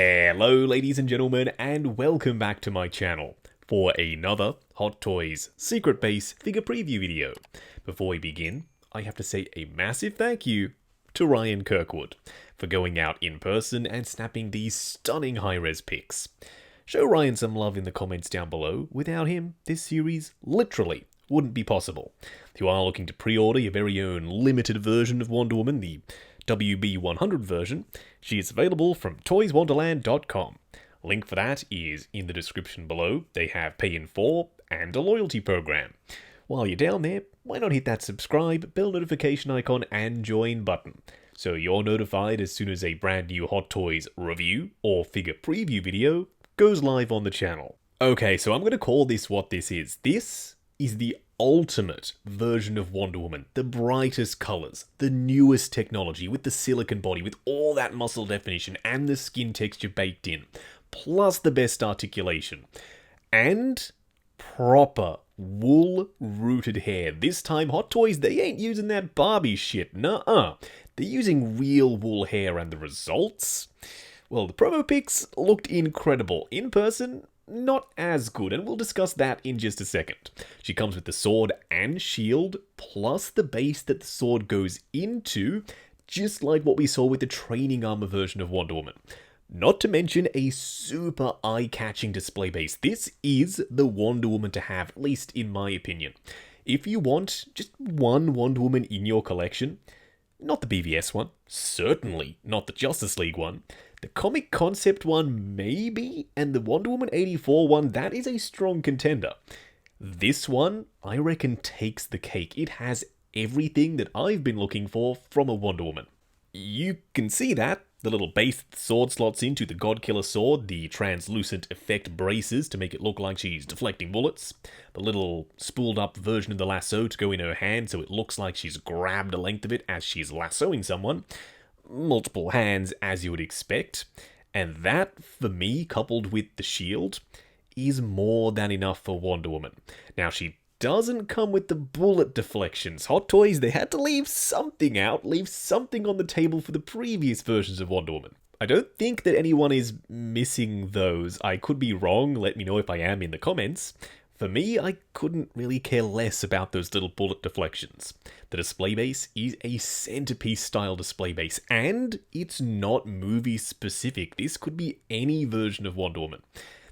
Hello ladies and gentlemen, and welcome back to my channel for another Hot Toys Secret Base figure preview video. Before we begin, I have to say a massive thank you to Ryan Kirkwood for going out in person and snapping these stunning high-res pics. Show Ryan some love in the comments down below. Without him, this series literally wouldn't be possible. If you are looking to pre-order your very own limited version of Wonder Woman, the WB100 version, she is available from toyswonderland.com. Link for that is in the description below. They have pay in 4 and a loyalty program. While you're down there, why not hit that subscribe, bell notification icon and join button, so you're notified as soon as a brand new Hot Toys review or figure preview video goes live on the channel. Okay, so I'm going to call this what this is. This is the ultimate version of Wonder Woman. The brightest colors, the newest technology with the silicone body, with all that muscle definition and the skin texture baked in, plus the best articulation. And proper wool-rooted hair. This time, Hot Toys, they ain't using that Barbie shit, nuh-uh. They're using real wool hair, and the results? Well, the promo pics looked incredible. In person, not as good, and we'll discuss that in just a second. She comes with the sword and shield, plus the base that the sword goes into, just like what we saw with the training armor version of Wonder Woman. Not to mention a super eye-catching display base. This is the Wonder Woman to have, at least in my opinion. If you want just one Wonder Woman in your collection, not the BVS one, certainly not the Justice League one, the comic concept one maybe, and the Wonder Woman 84 one, that is a strong contender. This one, I reckon, takes the cake. It has everything that I've been looking for from a Wonder Woman. You can see that. The little base that the sword slots into, the Godkiller sword, the translucent effect braces to make it look like she's deflecting bullets, the little spooled up version of the lasso to go in her hand so it looks like she's grabbed a length of it as she's lassoing someone, multiple hands as you would expect, and that, for me, coupled with the shield, is more than enough for Wonder Woman. Now, she doesn't come with the bullet deflections. Hot Toys, they had to leave something out, leave something on the table for the previous versions of Wonder Woman. I don't think that anyone is missing those. I could be wrong, let me know if I am in the comments. For me, I couldn't really care less about those little bullet deflections. The display base is a centerpiece style display base, and it's not movie specific. This could be any version of Wonder Woman.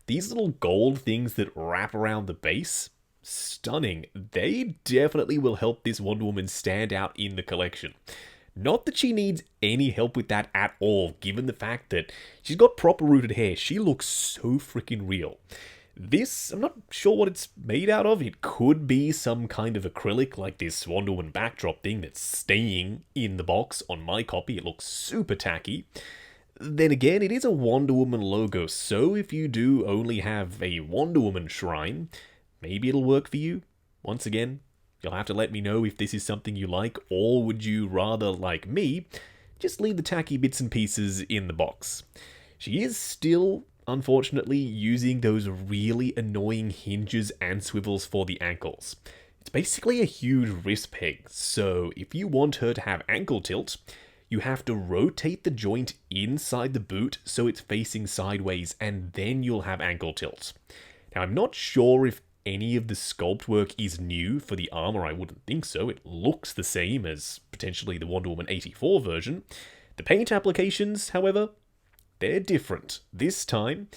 These little gold things that wrap around the base, stunning. They definitely will help this Wonder Woman stand out in the collection. Not that she needs any help with that at all, given the fact that she's got proper rooted hair. She looks so freaking real. This, I'm not sure what it's made out of. It could be some kind of acrylic, like this Wonder Woman backdrop thing that's staying in the box on my copy. It looks super tacky. Then again, it is a Wonder Woman logo, so if you do only have a Wonder Woman shrine, maybe it'll work for you. Once again, you'll have to let me know if this is something you like, or would you rather, like me, just leave the tacky bits and pieces in the box. She is still, unfortunately, using those really annoying hinges and swivels for the ankles. It's basically a huge wrist peg, so if you want her to have ankle tilt, you have to rotate the joint inside the boot so it's facing sideways, and then you'll have ankle tilt. Now, I'm not sure if any of the sculpt work is new for the armor. I wouldn't think so. It looks the same as potentially the Wonder Woman 84 version. The paint applications, however, they're different. This time,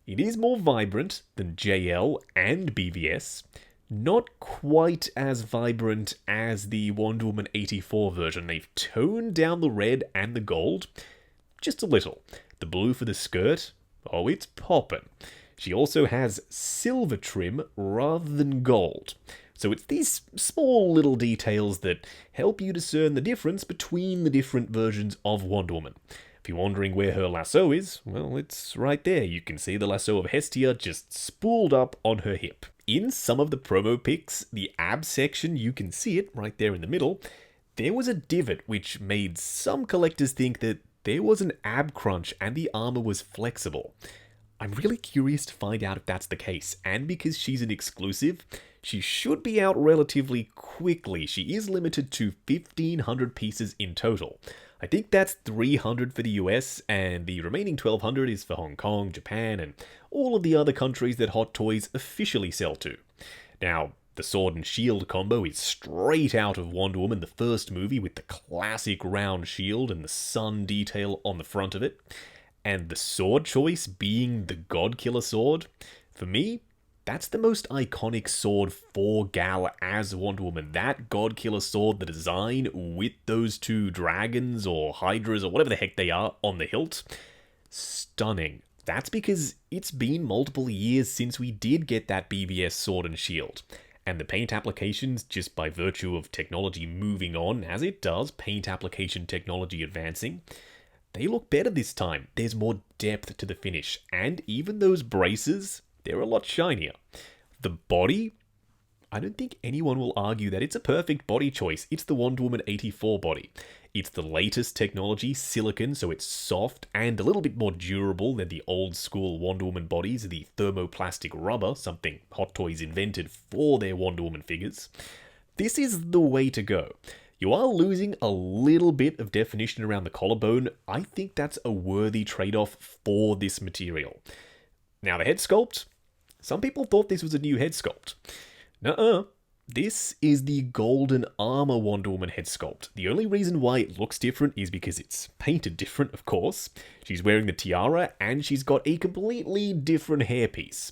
it is more vibrant than JL and BVS. Not quite as vibrant as the Wonder Woman 84 version. They've toned down the red and the gold just a little. The blue for the skirt, oh, it's poppin'. She also has silver trim rather than gold. So it's these small little details that help you discern the difference between the different versions of Wonder Woman. If you're wondering where her lasso is, well, it's right there. You can see the lasso of Hestia just spooled up on her hip. In some of the promo pics, the ab section, you can see it right there in the middle. There was a divot which made some collectors think that there was an ab crunch and the armor was flexible. I'm really curious to find out if that's the case, and because she's an exclusive, she should be out relatively quickly. She is limited to 1,500 pieces in total. I think that's 300 for the US, and the remaining 1,200 is for Hong Kong, Japan, and all of the other countries that Hot Toys officially sell to. Now, the sword and shield combo is straight out of Wonder Woman, the first movie, with the classic round shield and the sun detail on the front of it. And the sword choice being the Godkiller sword, for me, that's the most iconic sword for Gal as Wonder Woman. That Godkiller sword, the design with those two dragons or hydras or whatever the heck they are on the hilt, stunning. That's because it's been multiple years since we did get that BBS sword and shield. And the paint applications, just by virtue of technology moving on, as it does, paint application technology advancing, they look better this time. There's more depth to the finish. And even those braces, they're a lot shinier. The body, I don't think anyone will argue that it's a perfect body choice. It's the Wonder Woman 84 body. It's the latest technology, silicone, so it's soft and a little bit more durable than the old school Wonder Woman bodies, the thermoplastic rubber, something Hot Toys invented for their Wonder Woman figures. This is the way to go. You are losing a little bit of definition around the collarbone. I think that's a worthy trade-off for this material. Now the head sculpt, some people thought this was a new head sculpt. Nuh-uh. This is the Golden Armor Wonder Woman head sculpt. The only reason why it looks different is because it's painted different, of course. She's wearing the tiara, and she's got a completely different hairpiece.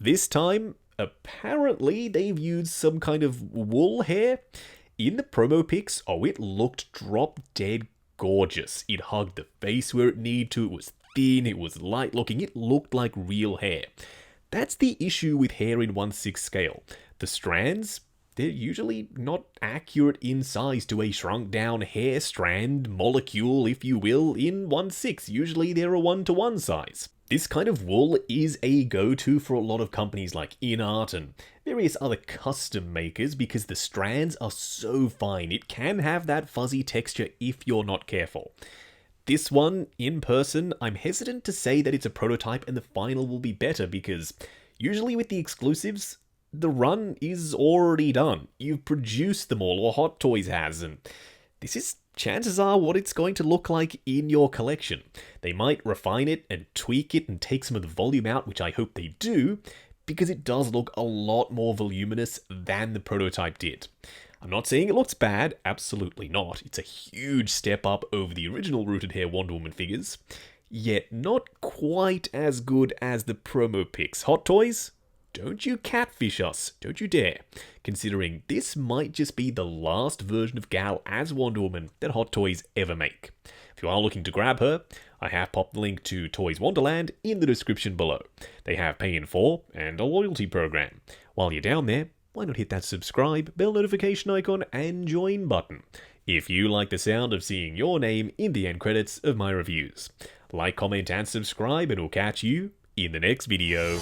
This time, apparently, they've used some kind of wool hair. In the promo pics, it looked drop-dead gorgeous. It hugged the face where it needed to, it was thin, it was light-looking, it looked like real hair. That's the issue with hair in 1/6 scale. The strands, they're usually not accurate in size to a shrunk-down hair strand molecule, if you will, in 1/6. Usually they're a 1-to-1 size. This kind of wool is a go-to for a lot of companies like InArt and various other custom makers because the strands are so fine. It can have that fuzzy texture if you're not careful. This one, in person, I'm hesitant to say that it's a prototype and the final will be better because usually with the exclusives, the run is already done. You've produced them all, or Hot Toys has, and this is, chances are, what it's going to look like in your collection. They might refine it and tweak it and take some of the volume out, which I hope they do, because it does look a lot more voluminous than the prototype did. I'm not saying it looks bad, absolutely not. It's a huge step up over the original Rooted Hair Wonder Woman figures, yet not quite as good as the promo pics. Hot Toys? Don't you catfish us, don't you dare, considering this might just be the last version of Gal as Wonder Woman that Hot Toys ever make. If you are looking to grab her, I have popped the link to Toys Wonderland in the description below. They have Pay in 4 and a loyalty program. While you're down there, why not hit that subscribe, bell notification icon, and join button if you like the sound of seeing your name in the end credits of my reviews. Like, comment, and subscribe, and we'll catch you in the next video.